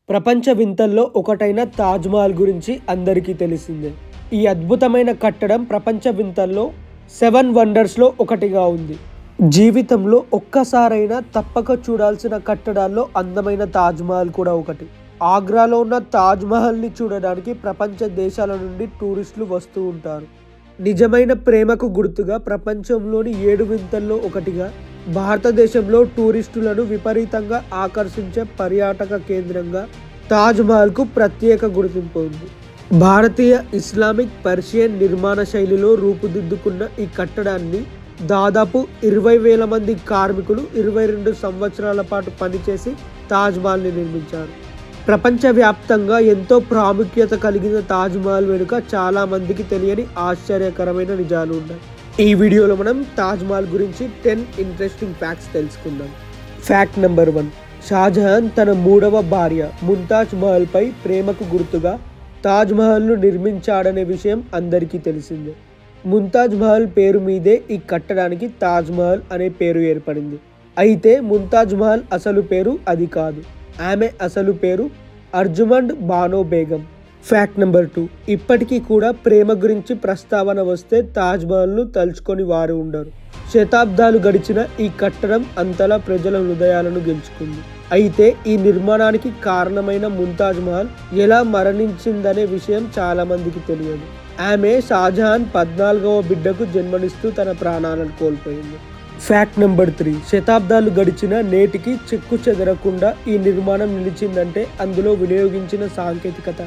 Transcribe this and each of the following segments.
ప్రపంచ వింతల్లో ఒకటైన తాజ్‌మహల్ గురించి అందరికీ తెలిసిందే. ఈ అద్భుతమైన కట్టడం ప్రపంచ వింతల్లో 7 వండర్స్‌లో ఒకటిగా ఉంది. జీవితంలో ఒక్కసారైనా తప్పక చూడాల్సిన కట్టడాల్లో అందమైన తాజ్‌మహల్ కూడా ఒకటి. ఆగ్రాలో ఉన్న తాజ్‌మహల్‌ని చూడడానికి ప్రపంచ దేశాల నుండి టూరిస్టులు వస్తూ ఉంటారు. నిజమైన ప్రేమకు గుర్తుగా ప్రపంచంలోని 7 వింతల్లో ఒకటిగా భారతదేశంలో టూరిస్టులను విపరీతంగా ఆకర్షించే పర్యాటక కేంద్రంగా తాజ్‌మహల్‌కు ప్రత్యేక గుర్తింపు ఉంది. భారతీయ, ఇస్లామిక్, పర్షియన్ నిర్మాణ శైలిలో రూపుదిద్దుకున్న ఈ కట్టడాన్ని దాదాపు 20,000 మంది కార్మికులు 22 సంవత్సరాల పాటు పనిచేసి తాజ్‌మహల్‌ని నిర్మించారు. ప్రపంచవ్యాప్తంగా ఎంతో ప్రాముఖ్యత కలిగిన తాజ్‌మహల్ వెనుక చాలా మందికి తెలియని ఆశ్చర్యకరమైన నిజాలు ఉన్నాయి. ఈ వీడియోలో మనం తాజ్‌మహల్ గురించి 10 ఇంట్రెస్టింగ్ ఫ్యాక్ట్స్ తెలుసుకుందాం. Fact number 1. షాజహాన్ తన 3వ భార్య ముంతాజ్ మహల్పై ప్రేమకు గుర్తుగా తాజ్‌మహల్‌ను నిర్మించాడనే విషయం అందరికీ తెలిసిందే. ముంతాజ్ మహల్ పేరు మీదే ఈ కట్టడానికి తాజ్‌మహల్ అనే పేరు ఏర్పడింది. అయితే ముంతాజ్ మహల్ అసలు పేరు అది కాదు. ఆమె అసలు పేరు అర్జుమండ్ బానో బేగం. Fact number 2. ఇప్పటికీ కూడా ప్రేమ గురించి ప్రస్తావన వస్తే తాజ్‌మహల్‌ను తలుచుకొని వారు ఉండరు. శతాబ్దాలు గడిచిన ఈ కట్టడం అంతలా ప్రజల హృదయాలను గెలుచుకుంది. అయితే ఈ నిర్మాణానికి కారణమైన ముంతాజ్ మహల్ ఎలా మరణించిందనే విషయం చాలా మందికి తెలియదు. ఆమె షాజహాన్ 14వ బిడ్డకు జన్మనిస్తూ తన ప్రాణాలను కోల్పోయింది. Fact number 3. శతాబ్దాలు గడిచిన నేటికి చెక్కు చెదరకుండా ఈ నిర్మాణం నిలిచిందంటే అందులో వినియోగించిన సాంకేతికత,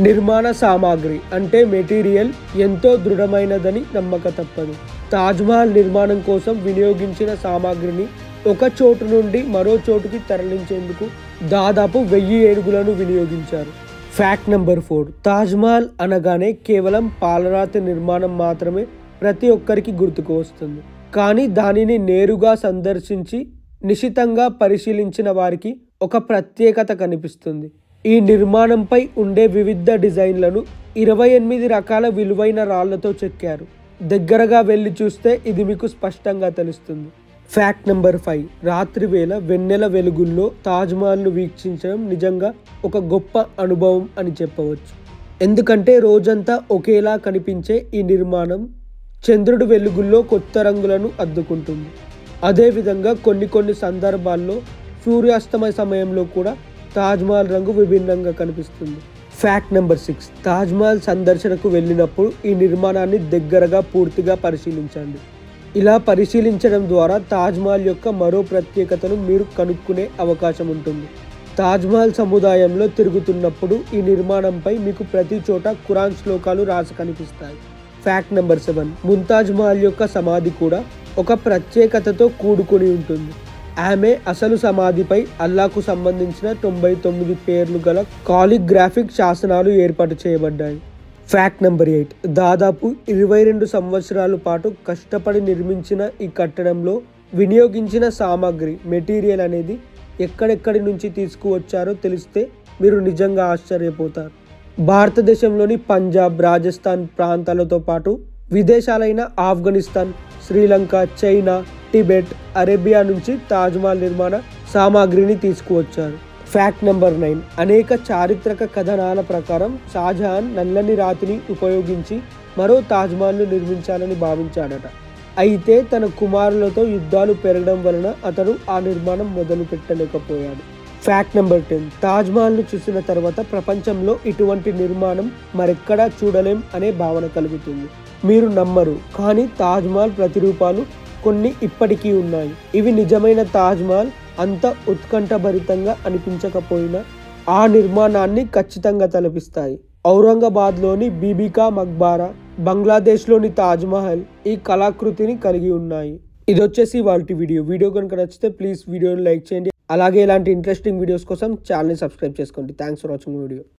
నిర్మాణ సామాగ్రి అంటే మెటీరియల్ ఎంతో దృఢమైనదని నమ్మక తప్పదు. తాజ్‌మహల్ నిర్మాణం కోసం వినియోగించిన సామాగ్రిని ఒక చోటు నుండి మరో చోటుకి తరలించేందుకు దాదాపు 1000 ఏనుగులను వినియోగించారు. Fact number 4. తాజ్‌మహల్ అనగానే కేవలం పాలరాతి నిర్మాణం మాత్రమే ప్రతి ఒక్కరికి గుర్తుకు వస్తుంది. కానీ దానిని నేరుగా సందర్శించి నిశితంగా పరిశీలించిన వారికి ఒక ప్రత్యేకత కనిపిస్తుంది. ఈ నిర్మాణంపై ఉండే వివిధ డిజైన్లను 28 రకాల విలువైన రాళ్లతో చెక్కారు. దగ్గరగా వెళ్ళి చూస్తే ఇది మీకు స్పష్టంగా తెలుస్తుంది. Fact number 5. రాత్రివేళ వెన్నెల వెలుగుల్లో తాజ్‌మహల్‌ను వీక్షించడం నిజంగా ఒక గొప్ప అనుభవం అని చెప్పవచ్చు. ఎందుకంటే రోజంతా ఒకేలా కనిపించే ఈ నిర్మాణం చంద్రుడి వెలుగుల్లో కొత్త రంగులను అద్దుకుంటుంది. అదేవిధంగా కొన్ని సందర్భాల్లో సూర్యాస్తమయ సమయంలో కూడా తాజ్‌మహల్ రంగు విభిన్నంగా కనిపిస్తుంది. Fact number 6. తాజ్‌మహల్ సందర్శనకు వెళ్ళినప్పుడు ఈ నిర్మాణాన్ని దగ్గరగా పూర్తిగా పరిశీలించండి. ఇలా పరిశీలించడం ద్వారా తాజ్‌మహల్ యొక్క మరో ప్రత్యేకతను మీరు కనుక్కునే అవకాశం ఉంటుంది. తాజ్‌మహల్ సముదాయంలో తిరుగుతున్నప్పుడు ఈ నిర్మాణంపై మీకు ప్రతి చోట ఖురాన్ శ్లోకాలు రాసి కనిపిస్తాయి. Fact number 7. ముంతాజ్ మహల్ యొక్క సమాధి కూడా ఒక ప్రత్యేకతతో కూడుకుని ఉంటుంది. ఆమె అసలు సమాధిపై అల్లాకు సంబంధించిన 99 పేర్లు గల కాలిగ్రాఫిక్ శాసనాలు ఏర్పాటు చేయబడ్డాయి. Fact number 8. దాదాపు 22 సంవత్సరాల పాటు కష్టపడి నిర్మించిన ఈ కట్టడంలో వినియోగించిన సామాగ్రి, మెటీరియల్ అనేది ఎక్కడెక్కడి నుంచి తీసుకువచ్చారో తెలిస్తే మీరు నిజంగా ఆశ్చర్యపోతారు. భారతదేశంలోని పంజాబ్, రాజస్థాన్ ప్రాంతాలతో పాటు విదేశాలైన ఆఫ్ఘనిస్తాన్, శ్రీలంక, చైనా, టిబెట్, అరేబియా నుంచి తాజ్‌మహల్ నిర్మాణ సామాగ్రిని తీసుకువచ్చారు. Fact number 9. అనేక చారిత్రక కథనాల ప్రకారం షాజహాన్ నల్లని రాతిని ఉపయోగించి మరో తాజ్‌మహల్‌ను నిర్మించాలని భావించాడట. అయితే తన కుమారులతో యుద్ధాలు పెరగడం వలన అతడు ఆ నిర్మాణం మొదలు పెట్టలేకపోయాడు. Fact number 10. తాజ్‌మహల్‌ను చూసిన తర్వాత ప్రపంచంలో ఇటువంటి నిర్మాణం మరెక్కడా చూడలేం అనే భావన కలుగుతుంది. మీరు నమ్మరు, కానీ తాజ్‌మహల్ ప్రతిరూపాలు కొన్ని ఇప్పటికీ ఉన్నాయి. ఇవి నిజమైన తాజ్‌మహల్ అంత ఉత్కంఠభరితంగా అనిపించకపోయినా ఆ నిర్మాణాన్ని ఖచ్చితంగా తలపిస్తాయి. ఔరంగాబాద్లోని బీబీ కా మక్బారా, బంగ్లాదేశ్లోని తాజ్‌మహల్ ఈ కళాకృతిని కలిగి ఉన్నాయి. ఇది వచ్చేసి వాటి వీడియో కనుక నచ్చితే ప్లీజ్ వీడియోని లైక్ చేయండి. అలాగే ఇలాంటి ఇంట్రెస్టింగ్ వీడియోస్ కోసం ఛానల్ని సబ్స్క్రైబ్ చేసుకోండి. Thanks for watching video.